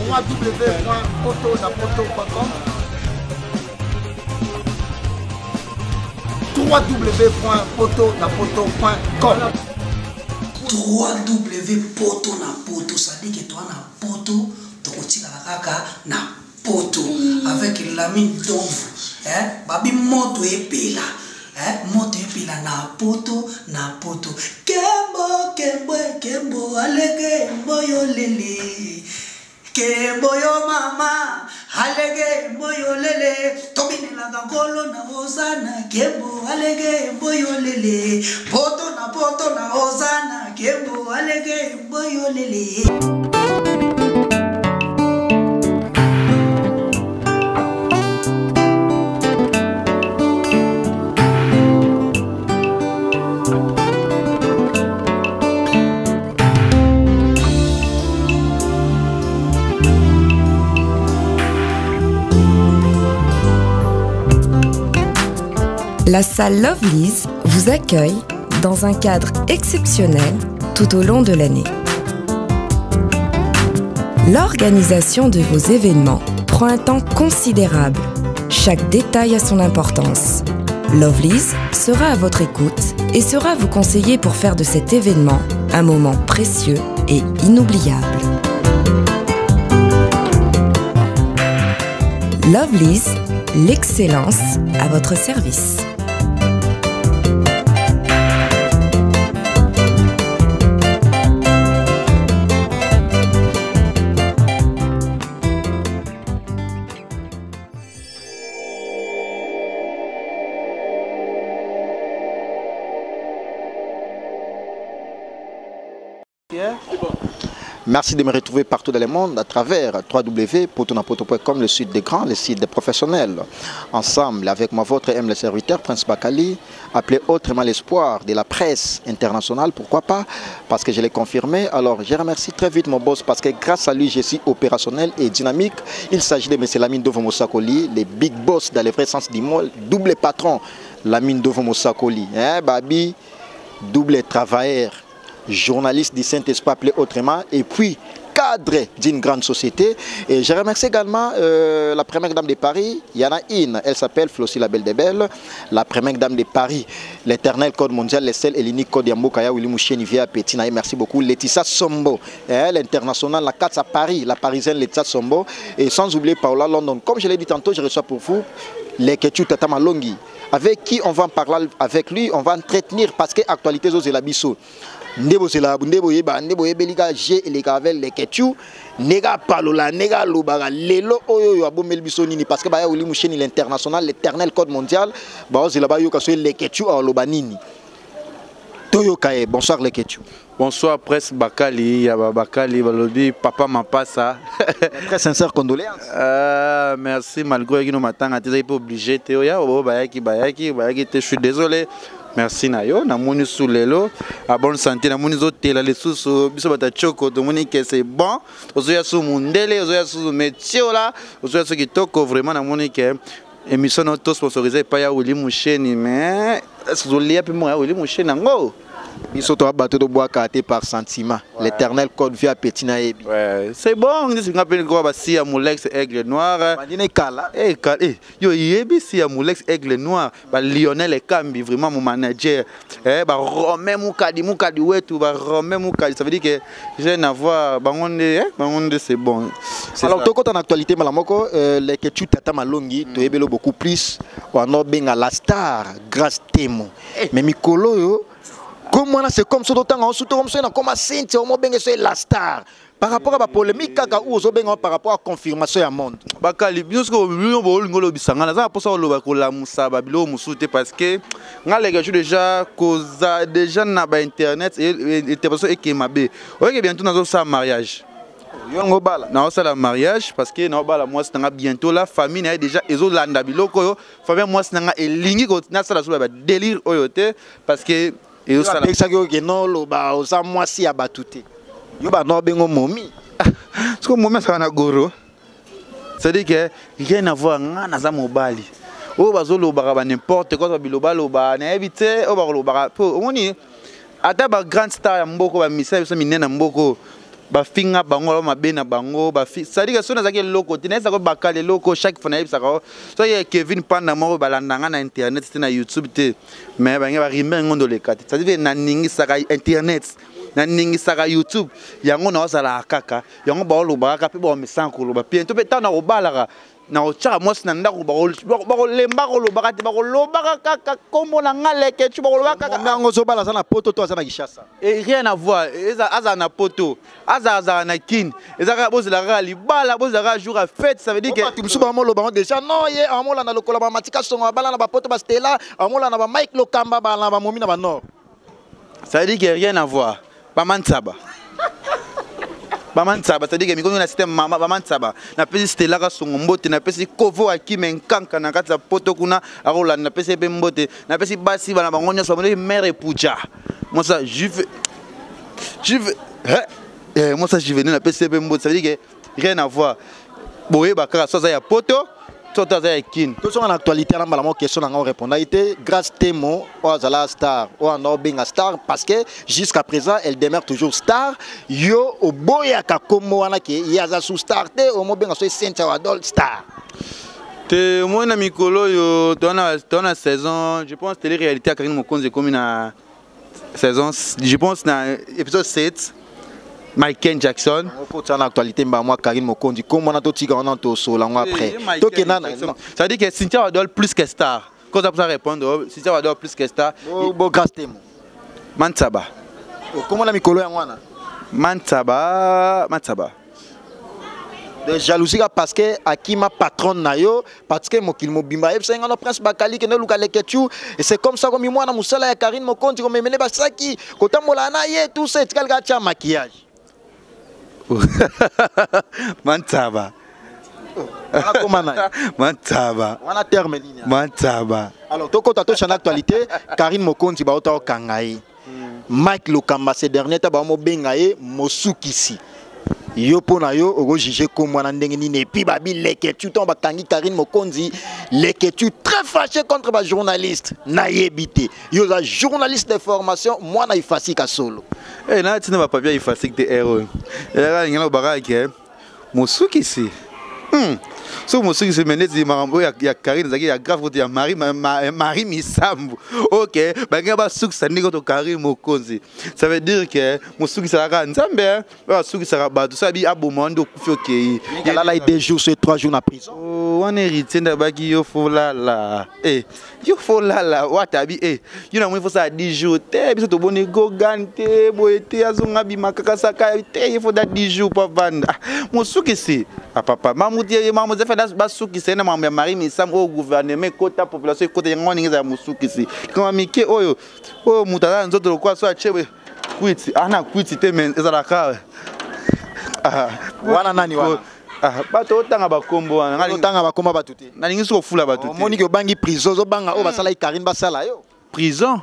www.potonapoto.com www.potonapoto.com www.potonapoto, ça dit que toi na poto, tu continues à na poto avec la mine d'ombre, babi moto epela, moto epela na poto, kembo, alege mboyo lele, kembo yo mama, alege mboyo lele, tobine la gangolo na ozana, kembo alege mboyo lele, poto na ozana, kembo alege mboyo lele. La salle Lovely's vous accueille dans un cadre exceptionnel tout au long de l'année. L'organisation de vos événements prend un temps considérable. Chaque détail a son importance. Lovely's sera à votre écoute et saura vous conseiller pour faire de cet événement un moment précieux et inoubliable. Lovely's, l'excellence à votre service. Merci de me retrouver partout dans le monde à travers www.potonapoto.com, le site des grands, le site des professionnels. Ensemble, avec moi, votre le serviteur, Prince Bakali, appelé autrement l'espoir de la presse internationale. Pourquoi pas? Parce que je l'ai confirmé. Alors, je remercie très vite mon boss parce que grâce à lui, je suis opérationnel et dynamique. Il s'agit de M. Lamine Dovo Mosakoli, le big boss dans le vrai sens du mot, double patron, Lamine Dovo Mosakoli. Babi, double travailleur. Journaliste du Saint-Esprit appelé autrement, et puis cadre d'une grande société. Et je remercie également la première dame de Paris, Yana In, elle s'appelle Flossie la Belle des Belles, la première dame de Paris, l'éternel code mondial, le seul et l'unique code Yambokaya, Willy Via Petina, et merci beaucoup, Laetitia Sombo, l'international, la 4 à Paris, la parisienne Laetitia Sombo, et sans oublier Paola London. Comme je l'ai dit tantôt, je reçois pour vous les Ketu Tata Malongi, avec qui on va en parler, avec lui, on va entretenir parce que actualité aux Elabiso. Ndebo sela ndebo yeba ndebo yebelika je elekavel le ketu nega palola nega lobara lelo oyo yo abomel bisoni ni parce que ba ya Willy Moucheni l'international l'éternel code mondial ba ozela ba yo kaso le ketu a lobanini toyo kae. Bonsoir le ketu. Bonsoir Presse Bakali, Yaba Bakali, Balobi, Papa Mapassa. Très sincère condoléances. Merci malgré que nous m'attendons, tu es pas obligé Théoya, bayaki, je suis désolé. Merci Nayo, na moni sous l'élo, à bonne santé, na moni zoté la les sous biso bata choko, to moni que c'est bon. Ozoya sous mundele, ozoya sous métier là, ozoya sous qui toko vraiment na moni que émission auto sponsorisée par ya Willy Moucheni, mais est-ce que vous liez puis moi Willy Moucheni ngo? Ils sont à battre de bois carté par sentiment. Ouais. L'éternel code via Petina Ebi. Ouais, c'est bon, on dit que quoi si à Moulex aigle noir. Yo yebi si à Moulex aigle noir, ba Lionel et Kambi vraiment mon manager. Ba Romain Moukadi wetu ba Romain Moukadi, ça veut dire que j'ai n'avoir bangonde c'est bon. Alors toi quand en actualité malamoko les que tu tata malongi to ebelo beaucoup plus on a benga la star grâce témo. Mais mikolo yo comme moi c'est comme ça d'autant en sous comme ça comme Cynthia au benga c'est la star. Par rapport à la polémique, par rapport à la confirmation du monde. Bakali, bien sûr, ngolo bisanga na pour ça on la musaba bilo musute parce que les gars déjà cause déjà na ba internet et intervention et qui mabe. OK bientôt nous ça mariage. Yongo bala. Na ça la mariage parce que na bala moi c'est bientôt la famille na déjà ezo landa biloko yo famille moi c'est na elingi ko na ça la ba délire oyote parce que et ça la ça que non lo ba ça moi si abatute. Yo ba no bengo momi. Ce que momi ça na goro. C'est-à-dire que rien à voir na za mobali. O bazolo ba n'importe quoi biloba loba na éviter o ba loba po omoni ata ba grand star ya mboko ba misa biso minena mboko bafinga bango mabena bango c'est-à-dire que sona zaki loko tinesa ko bakale loko chaque fois na yebisa ko so ye Kevin Panda moko balandanga na internet na YouTube te mais bangi ba rimbe ngondo le kati c'est-à-dire na ningi saka internet na ningi saka YouTube yango na osala kaka yango ba olobaka pe ba misanko loba pe to pe tana obalaka na ochaka mwasi na ndako bako lemba ko lobaka te bako lobaka kaka kombo na ngaleke tu bako lobaka kaka nango zobala za na poto to za na Kishasa et rien à voir aza na poto aza na kin ezaka bozela libala bozela jour à fête ça veut dire que tu musu ba molo ba déjà non ye amola na lokola ba matika songo bala na ba poto ba Stella amola na ba Mike Lokamba ba na ba momi na ba nord ça veut dire que rien à voir ba mansaba Bamantsaba, c'est-à-dire que nous système Bamantsaba. Na pesi Stella ka songombote, na pesi Kovo akime nkanka na kati ya poto kuna arola na pesi pembote, na pesi basi bana bangonya so mère Puja. Moi ça je veux moi ça je venais na pesi pembote, ça veut dire que rien à voir. Boye bakara so ça ya poto. Tout en actualité, on a question à répondre. Grâce Temo, Oazala star, ou en Orbinga star, parce que jusqu'à présent, elle demeure toujours star. Yo, au boya kakomo anaki, yaza sous star, te au mobenga soy Cynthia Wadol star. Te moi na mikolo yo, dans la saison, je pense télé-réalité à Karine Mokonzi comme une saison, je pense dans épisode 7. Michael Jackson. En actualité, moi, Karine Mokonzi, comment on a tout tigre en entourant après. Ça veut dire que Cynthia Wadol plus que star. Quand ça peut répondre, Cynthia Wadol plus que star. Bon, grâce Temo. Mansaba. Comment on a mis Kolo en Wana? Mansaba. De jalousie parce que Akima patron nayo parce que mokil mobimba et c'est un prince Bakali que ne lukale ketu et c'est comme ça comme moi na musala ya Karine Mokonzi comme mené basaki kota molana ye tout ça tikal gacha maquillage. Mansaba. Mansaba. On a terminé. Mansaba. Alors, toko tato chana actualité, Karine Mokonzi ba ota kangai. Mike Lokamba ces derniers temps ba mo bengaye mosukisi. Yo pona yo ogo juger comme moi ndenge ni et puis babi leketu to bakangi Karine Mokonzi leketu très fâché contre ba journaliste na yebité. Yo za journaliste de formation moi na ifasi ka solo. Eh na tina ba papia ifasi te héros. Era ngela baka ke mosukisi. So Mosuki se menezi marambo ya Karine zaki ya grave côté ya Marie Misambu. OK, banga ba souk sandi ko to Karine Mokonzi. Ça veut dire que Mosuki sera nzambe, ba souk sera ba tout ça bi abomondo kufi OK. Il a là 2 jours sur 3 jours en prison. Oh, on héritier ndabaki yo folala. Yo folala watabi yo na mo faut ça 10 jours. Te biso to boni go gante boete azonga bi makaka saka te il faut da 10 jours pour vendre. Mosuki c'est papa maman fait basuki c'est na mambe Marie Misam au gouvernement kota population kota yango ninga musuki si kama mike oyo mutala nzoto lokwa so achebe kwiti ana kwiti te men ezala ka wana nani wana bato otanga bakombo wana ngali otanga bakomba batuti na ningi so fula batuti moni ke bangi prison zo banga o basala Karine basala yo prison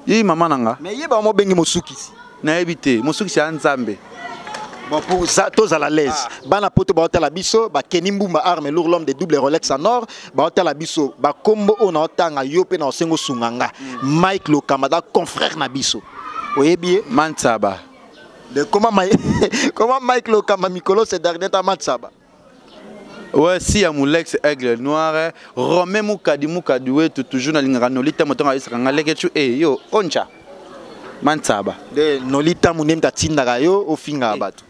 yi mama nanga mais yeba mo bengi musuki si na ebité musuki si anzambe. Bon, pour ça, tous à la l'aise. Bana poto ba hotel abiso, ba Kenimboumba arme lourd l'homme de double Rolex en or, ba hotel abiso, ba combo on a otanga yope na osengo sunganga. Mike Lokamba confrère na biso. Oye bien Mansaba. De comment Mike Lokamba Mikolo ces derniers temps Mansaba. Ouais, si ya Moulex aigle noir, Romain Moukadi toujours na linga nolita motonga isanga lekechu yo oncha. Mansaba. De nolita munem ta tinda yo au finga abatu.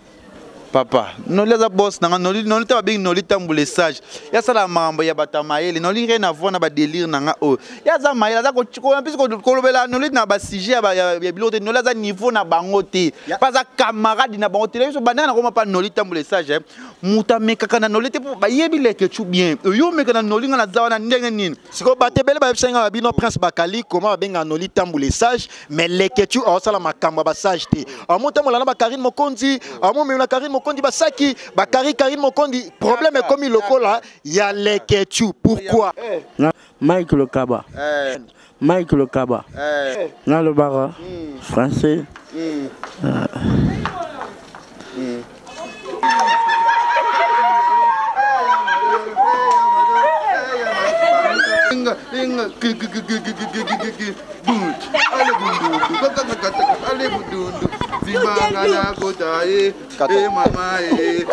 Papa, non les boss non ta bien nolita mbule sage. Ya sala mambo ya batamaele, non li rien à voir na ba délire nanga o. Ya za maela za ko plus ko lobela nolita na ba sujet ya bilote non la za niveau na bangote. Pas za camarade na bangote. So banana ko pa nolita mbule sage. Muta meka na nolite ba yebile ke tu bien. Yo meka na nolinga na za na ndenge nini. Siko batebele ba senga ba bino prince Bakali comment benga nolita mbule sage mais les que tu o sala makamba ba sage te. Amuta molana ba Karine Mokonzi, amu me na Karine Mokonzi basaki bakari Karine Mokonzi problème est comme il lokola ya leketu pourquoi Mike Lokamba Mike Lokamba na le bara français Bimangana kota e mama e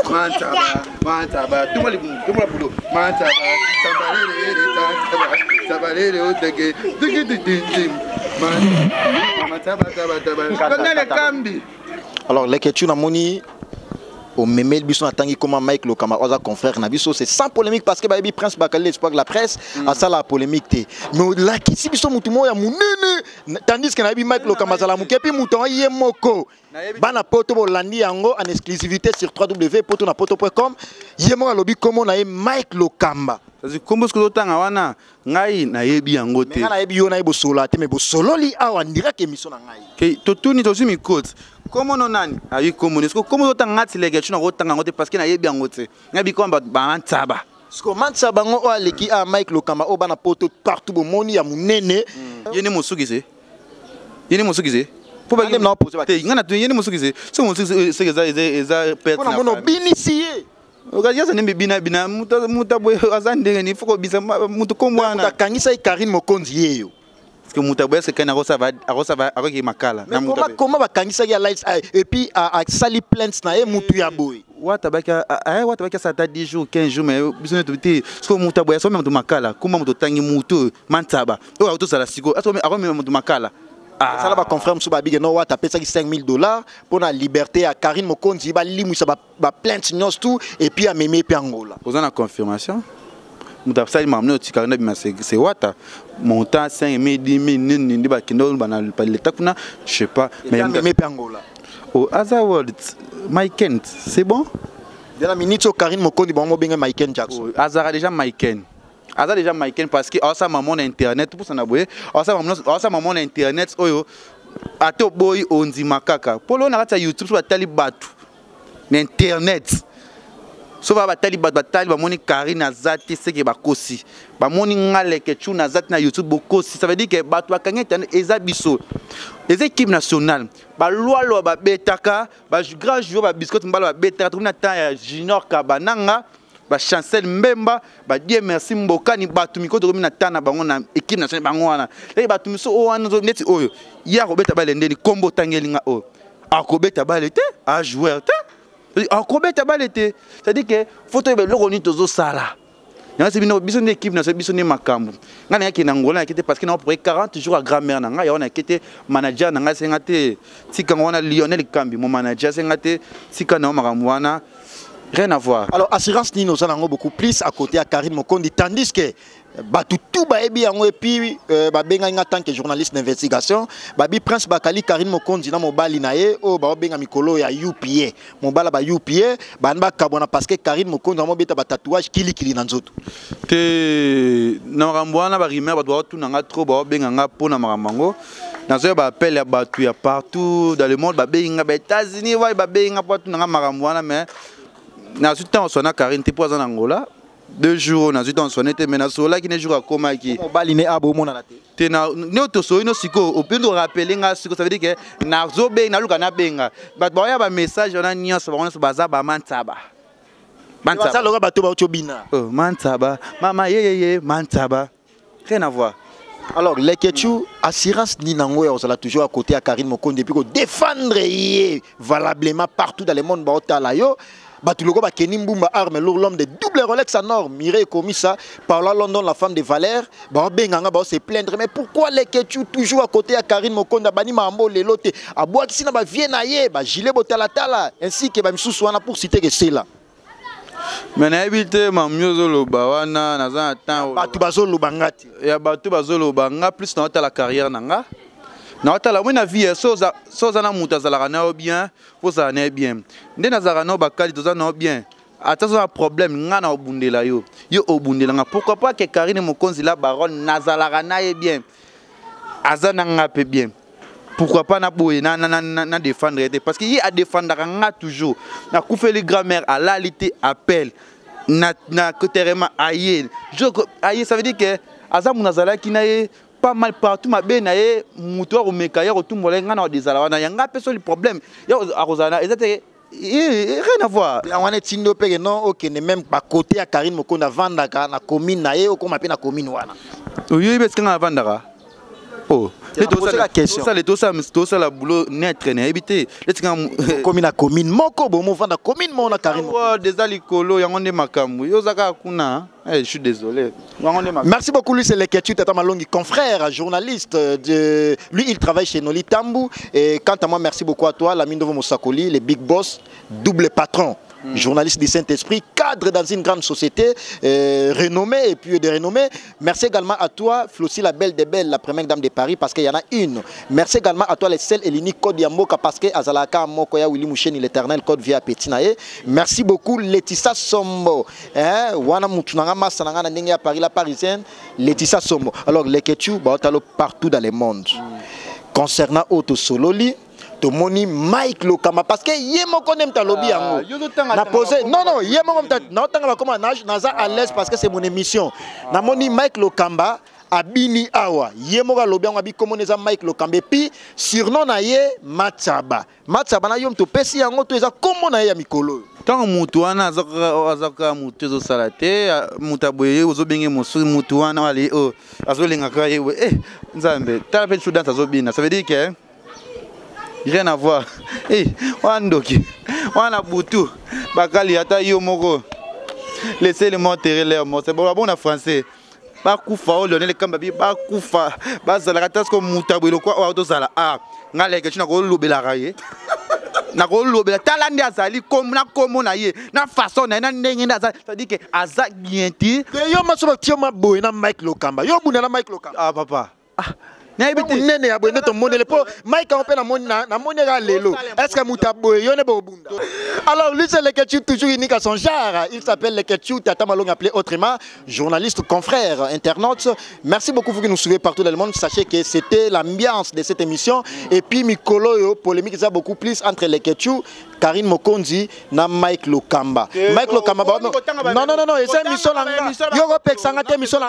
mantaba tout le boulot mantaba sabalere oteke mantaba kambi. Alors les questions amoni au Memel Bisson Tangi comment Mike Lokama oza confrère Nabiso c'est sans polémique parce que Baby Prince Bakali l'espoir de la presse à ça la polémique té mais là qui si Bisson mutumo ya munene tandis que Nabi Mike Lokama za la mukepi muton yemoko bana poto bolandi yango en exclusivité sur www.potonapoto.com yemo alobi comment na Mike Lokamba c'est comme ce que tanga wana ngai na yebi yango te na yebi yo na yebo sola te mais bo sololi awa ndira ke mission na ngai ke totuni to simi code comment non nani ayi comment est-ce que comment tanga tilege tuna ko tanga ngote parce que na yebi yango te ngabi komba ba ntaba comment ça bango o aleki a Mike Lokamba o bana poto partout bo moni ya munene yene mosukize pour ba na poser ba te ngana to yene mosukize so mosukize c'est ça perdre na mono binisier okaza nembe bina muta boy azandenge ni foko bisa mutu komwana kangisa Karine Mokonzi yeyo parce que muta boy c'est kana rosa va akoki makala na muta comment ba kangisa ya lights et puis à sali plaints na e mutu ya boy wata baka ça ta 10 jours 15 jours mais biso to te parce que muta boy so mutu makala kuma mutu tangi mutu mantaba o auto sala siko aso mutu makala ça va confirmer sur Babi no wa taper ça $5,000 pour la liberté à Karine Mokonzi ba limu ça ba plainte nyos tout et puis à Mémé puis Angola. Vous avez la confirmation? Muta sali mamno tikarina bima c'est wata montant 5,000 10,000 nindi ba kindo bana l'état kuna je sais pas mais Mémé puis Angola. Oh Azaward Mike c'est bon? De la minute Karine Mokonzi ba mo benga Mike Jackson. Azara déjà Mike Aza déjà Mike parce que ça maman internet pour ça boye ça maman internet oyo ato boy onzi makaka polo na kata YouTube ba tali batu na internet so ba tali batu batali ba moni Karine azati seke ba kosi ba moni ngale ke chuna azati na YouTube bokosi ça veut dire que batu bakanga internet eza biso les équipes nationales ba loi ba betaka ba grand joueur ba biscuit mbala ba betaka tuna ta junior kabananga ba chancel mbemba ba die merci mbokani batu mikoto komina tana bango na équipe nationale bango wana le batu miso o wana zo neti oyo ya ko beta bale ndeni kombo tangelinga o akobeta bale te a joueur te akobeta bale te c'est à dire que photo be loko ni tozo sala nga se bino biso ni équipe nationale biso ni makambo nga na kina ngola na kete parce que na pour 40 jours à grand-mère na nga ya wana kete manager na nga senga te tika ngona Lionel Kambi mon manager senga te tika na makambo wana. Rien à voir. Alors, assurance ni nous allons beaucoup plus à côté à Karine Mokonzi, tandis que tout baebi yango et puis benga en tant que journaliste d'investigation, Babi Prince Bakali Karine Mokonzi na mobali na ye o ba benga mikolo ya UPA. Mobala ba UPA, ba kabona parce que Karine Mokonzi na mobeta ba tatouage kili na nzoto. Te na rambwana ba rimer ba doit tout na trop ba benga nga pona marambango. Dans ce appel ya batu ya partout dans le monde ba benga ba États-Unis ba benga partout na maramwana mais na suite on sonna Karine te poza Angola 2 jours na suite on sonna te mais na sola qui ne jour koma ki mobali ne abo mona na te na ne to so ino siko au pendo rappeler nga siko ça veut dire que na zo be na luka na benga ba ya ba message on a nyonso ba on baza ba mantaba ça le bateau ba chobina oh mantaba mama ye mantaba rien à voir. Alors, les Ketchou, assurance ni nango on sera toujours à côté à Karine Mokonzi depuis qu'on défendre valablement partout dans le monde ba otalayo. Batuloko ba Kenny Mbumba arme l'homme de double Rolex en or Mireille commis ça par là London la femme de Valère ba benganga ba se plaindre mais pourquoi les Ketchou toujours à côté à Karine Mokonzi bani mambo lelote a bois qui na ba viena ye ba gilet botala tala ainsi que ba misusu wana pour citer que c'est là. Mais na habité mamiozo loba wana na za temps batu bazolo bangati ya batu bazolo banga plus na ta la carrière nanga na ta la mona vie soza na muta za la na bien faut ça na bien nde na za na bakali to za na bien attention un problème nga na obundela yo obundela nga pourquoi pas que Karine Mokonzi la baronne nazala na bien azana nga pe bien. Pourquoi pas na boye na défendre parce qu'il y a défendre nga toujours na koufeli grand-mère à l'alité appel na koterema aye ça veut dire que azamu nazala ki na pas mal partout ma be na ye muto o mekaya ko tumbola nga na desala wana yanga peso le problème ya arozana ezate rien à voir on est tindo pe non OK ne même pas côté à Karine Mokonzi vandaka na commune na ye o ko mape na commune wana oyo beska nga vandaka Oh, la question. Ça la boulot net éviter. Commune moko bo mo vanda commune mo na Karine. Déjà likolo yango makambu. Yo zaka kuna. Je suis désolé. Merci beaucoup lui c'est Leketu Tata Malongi confrère journaliste de lui il travaille chez Noli Tambu et quant à moi merci beaucoup à toi Lamine Ndovo Mosakoli les big boss double patron. Journaliste du Saint-Esprit, cadre dans une grande société renommée et puis de renommée. Merci également à toi, Flossie la belle des belles, la première dame de Paris, parce qu'il y en a une. Merci également à toi, les seuls et l'unique code Yamoka, parce que Azalaka Mokoya Willy Moucheni, l'éternel code via Petinae. Merci beaucoup, Laetitia Sombo. Wana Moutunanga Sananga Nenga Paris, la parisienne, Laetitia Sombo. Alors, les Ketu, partout dans le monde. Concernant Otto Sololi, Tomoni Mike Lokamba parce que yemo konem ta lobby yango na posé non yemo comme ta na tanga comme naza à l'aise parce que c'est mon émission na moni Mike Lokamba abini awa yemo ga lobby yango abi komoneza Mike Lokamba puis surnom na ye Matsaba na yom to pesi yango to eza komo na ye ya mikolo tant mutu wana azaka mutu zo salate mutaboye ozobenge mosu mutu wana wali azolenga ka ye nzambe tala pe chudanta zobina ça veut dire que rien à voir. Wandoki, wana butu, bakali ata yo moko. Laissez les morts terrer leurs morts. C'est bon en français. Bakufa, Lionel Kambabi, Bakufa, Bazalakatas comme Moutaboulo, quoi, Autosala. Ah, Nalek, tu n'as pas l'obéla raillé. Na ko lobela talande azali comme na komonaye na façon na ndenge na azali c'est-à-dire que azak bien ti yo maso batio maboy na Mike Lokamba yo buna na Mike Lokamba ah papa nene ya bonne to monele po Mike on peut na monera lelo est-ce que mutaboy yo ne ba obunda alors lui c'est Leketu toujours unique à son genre il s'appelle Leketu Tata Malongi appelé autrement journaliste confrère internaute merci beaucoup vous qui nous suivez partout dans le monde sachez que c'était l'ambiance de cette émission et puis mikolo yo polémique ça beaucoup plus entre Leketu Karine Mokonzi na Mike Lokamba Mike Lokamba non et c'est émission là yo ko pexanga te émission là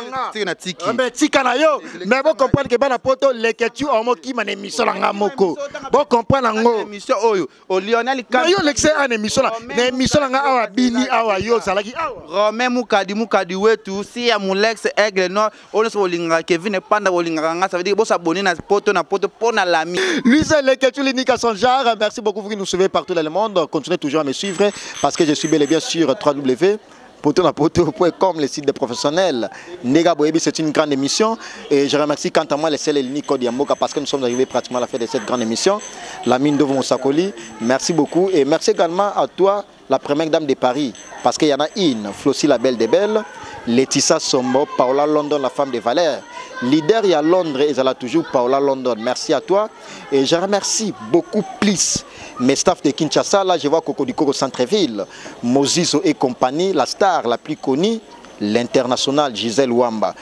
mais tika na yo mais vous comprenez que bana poto Leketu omo ki man émission là moko vous comprenez ngo émission oyo o Lionel Kambi yo l'excès en émission là mais émission là awa bini awa yo salaki awa Romain Mukadi wetu si ya Mulex Aigle no on se olinga Kevin Panda olinga nga ça veut dire bo s'abonner na poto pona l'ami lui c'est Leketu l'unique à son genre merci beaucoup vous qui nous suivez partout dans le monde continuez toujours à me suivre parce que je suis bel et bien sur www.potonapoto.com le site des professionnels Nega Boyebi c'est une grande émission et je remercie quant à moi les seuls et l'unique code Yamoka parce que nous sommes arrivés pratiquement à la fin de cette grande émission Lamine Ndovo Mosakoli merci beaucoup et merci également à toi la première dame de Paris parce qu'il y en a une Flossie la belle des belles Laetitia Sombo Paola London la femme de valeur leader il y a Londres et elle a toujours Paola London merci à toi et je remercie beaucoup plus mes staffs de Kinshasa là je vois Coco du Coco Centreville Mozizo et compagnie la star la plus connue l'international Gisèle Wamba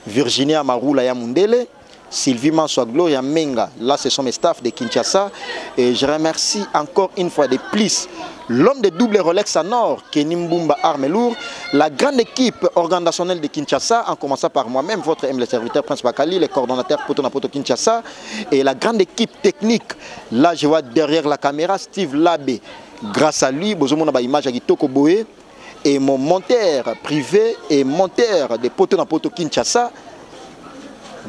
Virginia Marula Yamundele Sylvie Mansoa Gloria Menga là ce sont mes staffs de Kinshasa et je remercie encore une fois de plus l'homme de double Rolex à Nord, Kenny Mbumba Armelour, la grande équipe organisationnelle de Kinshasa, en commençant par moi-même, votre le serviteur Prince Bakali, le coordonnateur Poto Kinshasa, et la grande équipe technique. Là, je vois derrière la caméra Steve Labé. Grâce à lui, vous avez une image à Gitoko Boé, et mon monteur privé et monteur de Poto Kinshasa.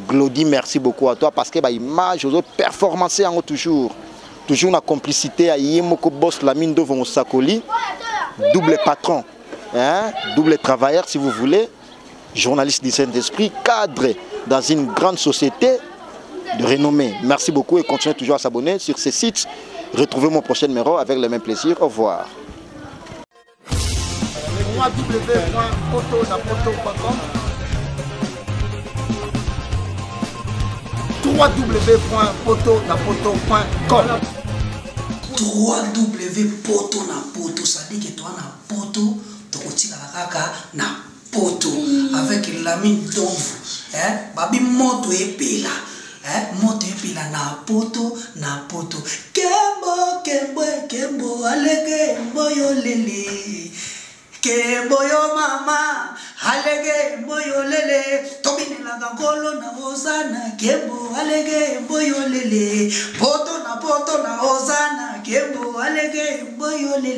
Glody, merci beaucoup à toi parce que l'image, vous avez performancé en toujours. Toujours la complicité à Yemoko Boss Lamine Ndovo Mosakoli, double patron, double travailleur si vous voulez, journaliste du Saint-Esprit, cadre dans une grande société de renommée. Merci beaucoup et continuez toujours à s'abonner sur ces sites. Retrouvez mon prochain numéro avec le même plaisir. Au revoir. www.potonapoto.com www.potonapoto ça dit que toi na poto tokotika la kaka na poto avec Lamine Ndovo babi moto epela moto epela na poto kembo alege mboyo lele keboyo mama alege mboyo lele tobinela ngolo na ozana kembo alege mboyo lele poto na ozana kembo alege mboyo lele